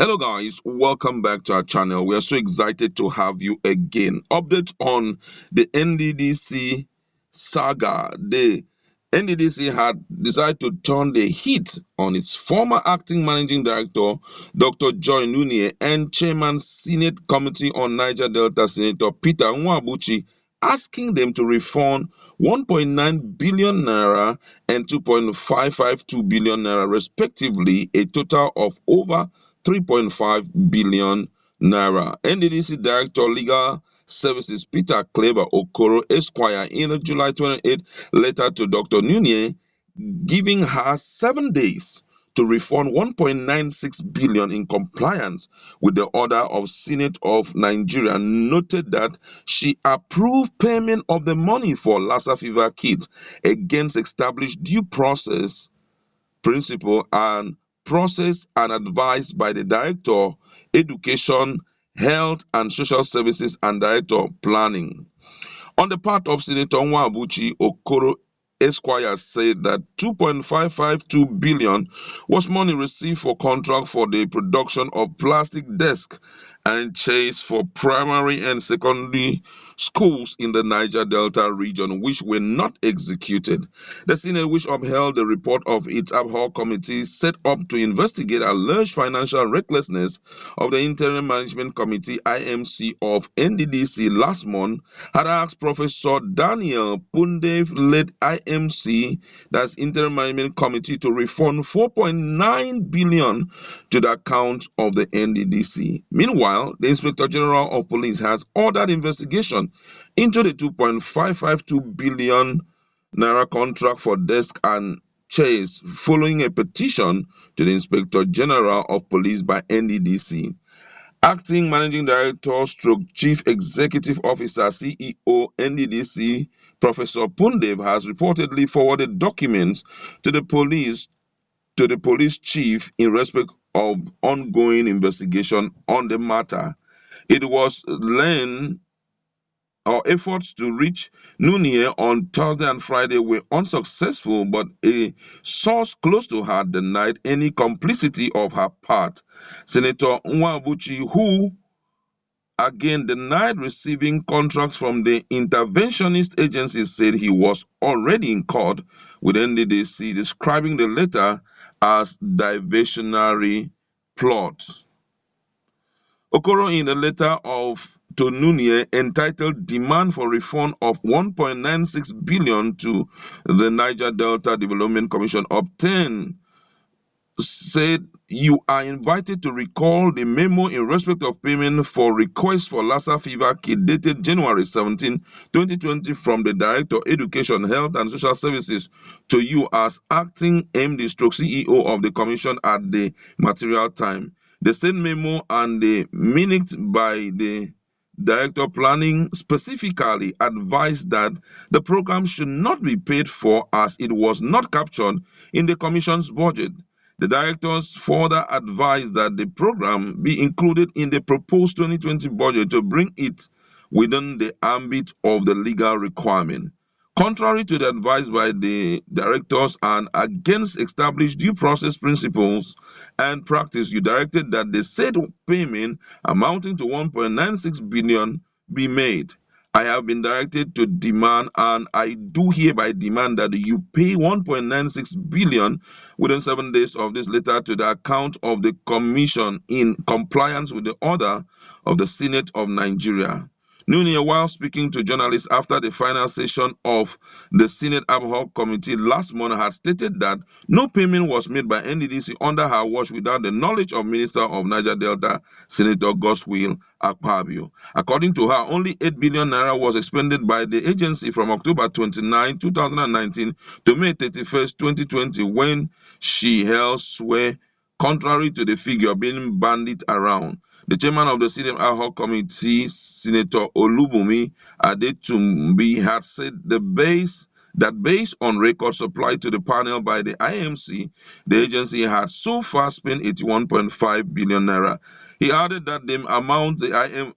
Hello guys, welcome back to our channel. We are so excited to have you again. Update on the NDDC saga. The NDDC had decided to turn the heat on its former acting managing director, Dr. Joi Nunieh, and chairman Senate Committee on Niger Delta Senator Peter Nwabuchi, asking them to refund 1.9 billion naira and 2.552 billion naira respectively, a total of over 3.5 billion naira. NDDC Director Legal Services Peter Clever Okoro Esquire in a July 28 letter to Dr. Nunieh, giving her 7 days to refund 1.96 billion in compliance with the order of Senate of Nigeria, noted that she approved payment of the money for Lassa fever kits against established due process principle and process and advised by the Director, Education, Health and Social Services and Director, Planning. On the part of Senator Nwabuchi, Okoro Esquire said that 2.552 billion was money received for contract for the production of plastic desk and chairs for primary and secondary schools in the Niger Delta region, which were not executed. The Senate, which upheld the report of its ad hoc committee set up to investigate alleged financial recklessness of the Interim Management Committee (IMC) of NDDC last month, had asked Professor Daniel Pundev led IMC, that's Interim Management Committee, to refund 4.9 billion to the account of the NDDC. Meanwhile, the Inspector General of Police has ordered investigation into the 2.552 billion naira contract for desk and chairs following a petition to the Inspector General of Police by NDDC. Acting Managing Director stroke Chief Executive Officer CEO NDDC Professor Pundev has reportedly forwarded documents to the police chief in respect of ongoing investigation on the matter. It was learned our efforts to reach Nunieh on Thursday and Friday were unsuccessful, but a source close to her denied any complicity of her part. Senator Nwabuchi, who again denied receiving contracts from the interventionist agency, said he was already in court with NDDC, describing the letter as diversionary plot. Okoro, in a letter to Nunieh entitled Demand for Refund of 1.96 billion to the Niger Delta Development Commission, obtained, said you are invited to recall the memo in respect of payment for request for Lassa fever kit dated January 17, 2020 from the Director Education, Health and Social Services to you as acting MD stroke CEO of the Commission at the material time. The same memo and the minute by the Director Planning specifically advised that the program should not be paid for as it was not captured in the Commission's budget. The directors further advised that the program be included in the proposed 2020 budget to bring it within the ambit of the legal requirement. Contrary to the advice by the directors and against established due process principles and practice, you directed that the said payment amounting to 1.96 billion be made. I have been directed to demand, and I do hereby demand, that you pay 1.96 billion within 7 days of this letter to the account of the Commission in compliance with the order of the Senate of Nigeria. Nunieh, while speaking to journalists after the final session of the Senate ad hoc committee last month, had stated that no payment was made by NDDC under her watch without the knowledge of Minister of Niger Delta, Senator Godswill Akpabio. According to her, only 8 billion naira was expended by the agency from October 29, 2019 to May 31, 2020, when she held sway, contrary to the figure being bandied around. The chairman of the Senate ad hoc committee, Senator Olubunmi Adetumbi, had said that based on records supplied to the panel by the IMC, the agency had so far spent 81.5 billion naira. He added that the amount the IMC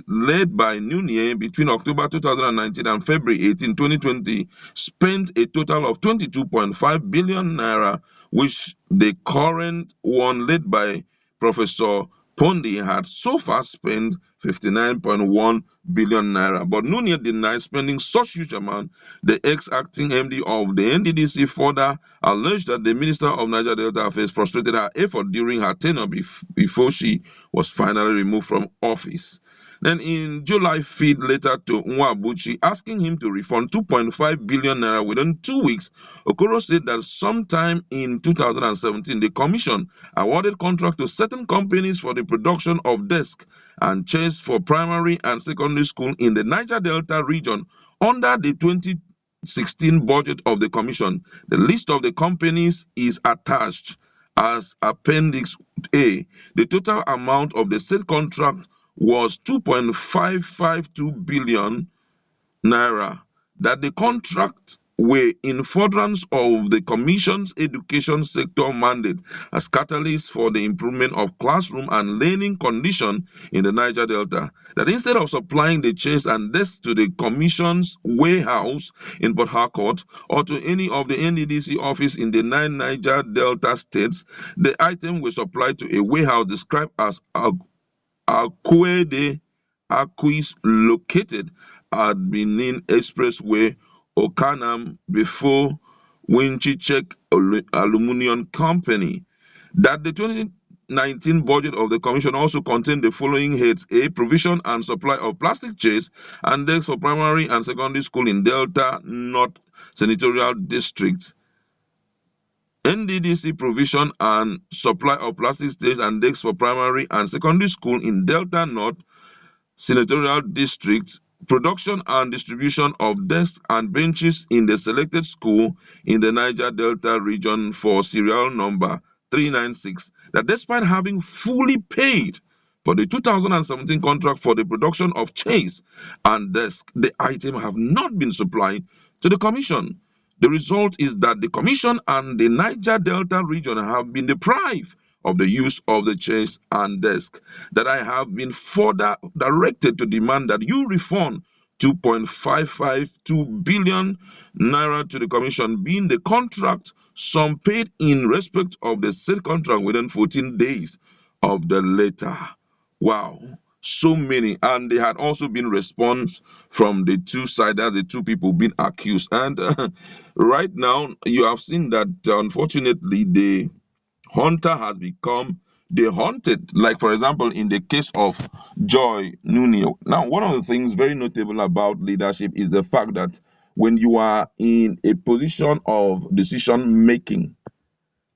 led by Nunieh between October 2019 and February 18, 2020 spent a total of 22.5 billion naira, which the current one led by Professor Pondi had so far spent 59.1 billion naira, but Nunieh denied spending such huge amount. The ex-acting MD of the NDDC further alleged that the Minister of Niger Delta Affairs frustrated her effort during her tenure before she was finally removed from office. Then in July, feed letter to Nwabuchi asking him to refund 2.5 billion naira within 2 weeks. Okoro said that sometime in 2017, the commission awarded contract to certain companies for the production of desks and chairs for primary and secondary school in the Niger Delta region under the 2016 budget of the commission. The list of the companies is attached as Appendix A. The total amount of the said contract was 2.552 billion naira. That the contract were in furtherance of the Commission's education sector mandate as catalyst for the improvement of classroom and learning condition in the Niger Delta. That instead of supplying the chairs and desks to the Commission's warehouse in Port Harcourt or to any of the NDDC office in the 9 Niger Delta states, the item were supplied to a warehouse described as Akwede Aquis located at Benin Expressway, Okanam, before Winchichek Aluminium Company. That the 2019 budget of the commission also contained the following heads: A. Provision and supply of plastic chairs and desks for primary and secondary school in Delta North Senatorial District. NDDC provision and supply of plastic chairs and desks for primary and secondary school in Delta North Senatorial District, production and distribution of desks and benches in the selected school in the Niger Delta region for serial number 396, that despite having fully paid for the 2017 contract for the production of chairs and desks, the item have not been supplied to the commission. The result is that the commission and the Niger Delta region have been deprived of the use of the chairs and desk. That I have been further directed to demand that you refund 2.552 billion naira to the commission, being the contract sum paid in respect of the said contract within 14 days of the letter. Wow, so many. And there had also been response from the two sides, the two people being accused. And right now, you have seen that unfortunately, the hunter has become the hunted. Like, for example, in the case of Joi Nunieh. Now, one of the things very notable about leadership is the fact that when you are in a position of decision making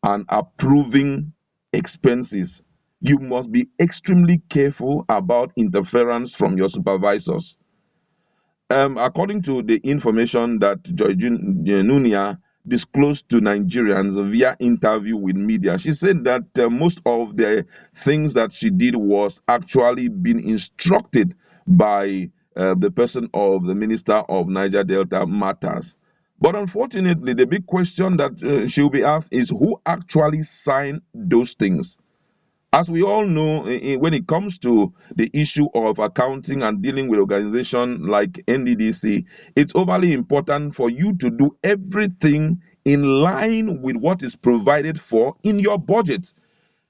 and approving expenses, you must be extremely careful about interference from your supervisors. According to the information that Joi Nunieh disclosed to Nigerians via interview with media, she said that most of the things that she did was actually being instructed by the person of the Minister of Niger Delta Matters. But unfortunately, the big question that she'll be asked is who actually signed those things. As we all know, when it comes to the issue of accounting and dealing with organizations like NDDC, it's overly important for you to do everything in line with what is provided for in your budget.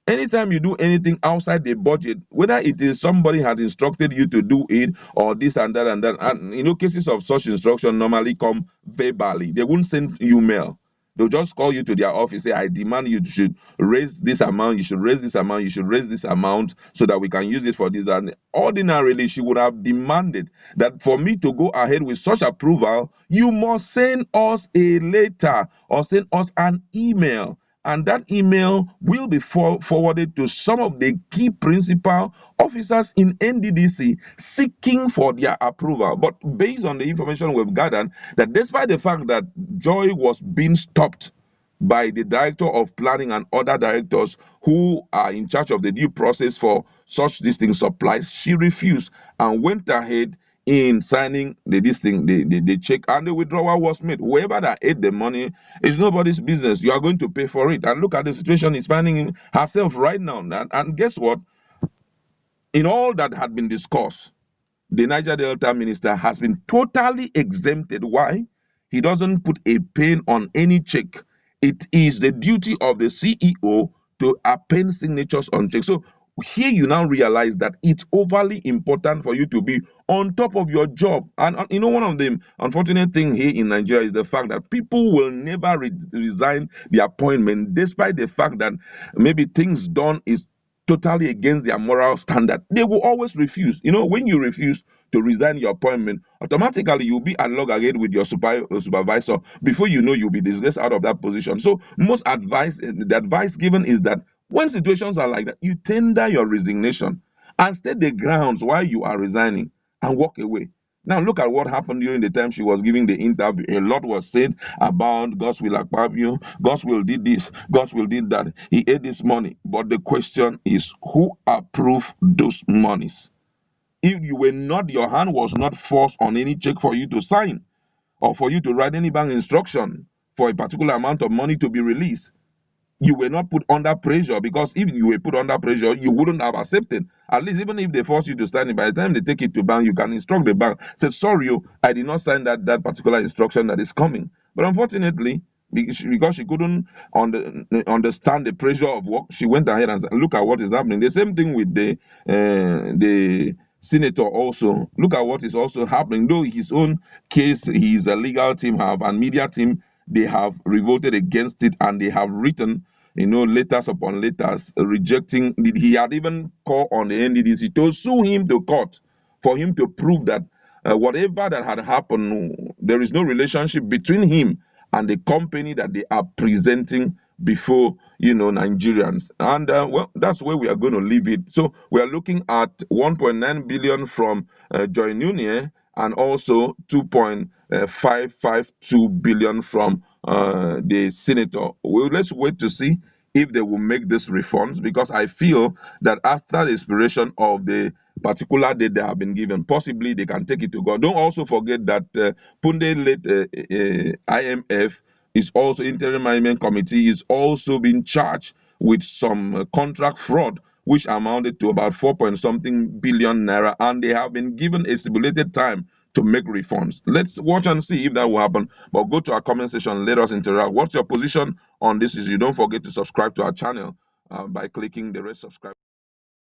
Anytime you do anything outside the budget, whether it is somebody has instructed you to do it or this and that, and cases of such instruction normally come verbally. They won't send you mail. They'll just call you to their office, say, I demand you should raise this amount, you should raise this amount, you should raise this amount so that we can use it for this. And ordinarily, she would have demanded that for me to go ahead with such approval, you must send us a letter or send us an email. And that email will be forwarded to some of the key principal officers in NDDC seeking for their approval. But based on the information we've gathered, that despite the fact that Joi was being stopped by the director of planning and other directors who are in charge of the due process for such distinct supplies, she refused and went ahead in signing the check, and the withdrawal was made. Whoever that ate the money is nobody's business. You are going to pay for it. And look at the situation he's finding herself right now. And guess what? In all that had been discussed, the Niger Delta minister has been totally exempted. Why? He doesn't put a pen on any check. It is the duty of the CEO to append signatures on checks. So here you now realize that it's overly important for you to be on top of your job. And you know, one of the unfortunate things here in Nigeria is the fact that people will never resign the appointment, despite the fact that maybe things done is totally against their moral standard. They will always refuse. You know, when you refuse to resign your appointment, automatically you'll be at loggerhead with your supervisor. Before you know, you'll be disgraced out of that position. So most advice, the advice given is that when situations are like that, you tender your resignation and state the grounds why you are resigning and walk away. Now look at what happened during the time she was giving the interview. A lot was said about Godswill Akpabio. Godswill did this. Godswill did that. He ate this money. But the question is, who approved those monies? If you were not, your hand was not forced on any check for you to sign or for you to write any bank instruction for a particular amount of money to be released, you were not put under pressure, because if you were put under pressure, you wouldn't have accepted. At least even if they force you to sign it, by the time they take it to bank, you can instruct the bank, say, sorry, I did not sign that particular instruction that is coming. But unfortunately, because she couldn't understand the pressure of work, she went ahead and said, look at what is happening. The same thing with the senator also. Look at what is also happening. Though his own case, his legal team have and media team, they have revolted against it, and they have written, letters upon letters rejecting. He had even called on the NDDC to sue him to court for him to prove that whatever that had happened, there is no relationship between him and the company that they are presenting before Nigerians. And well, that's where we are going to leave it. So we are looking at 1.9 billion from Joi Nunieh, and also 2.552 billion from the senator. Well, let's wait to see if they will make these reforms, because I feel that after the expiration of the particular date they have been given, possibly they can take it to God. Don't also forget that Punde late IMF is also, interim management committee is also being charged with some contract fraud, which amounted to about 4 point something billion naira, and they have been given a stipulated time to make refunds. Let's watch and see if that will happen. But go to our comment section, let us interact. What's your position on this issue? Don't forget to subscribe to our channel by clicking the red subscribe.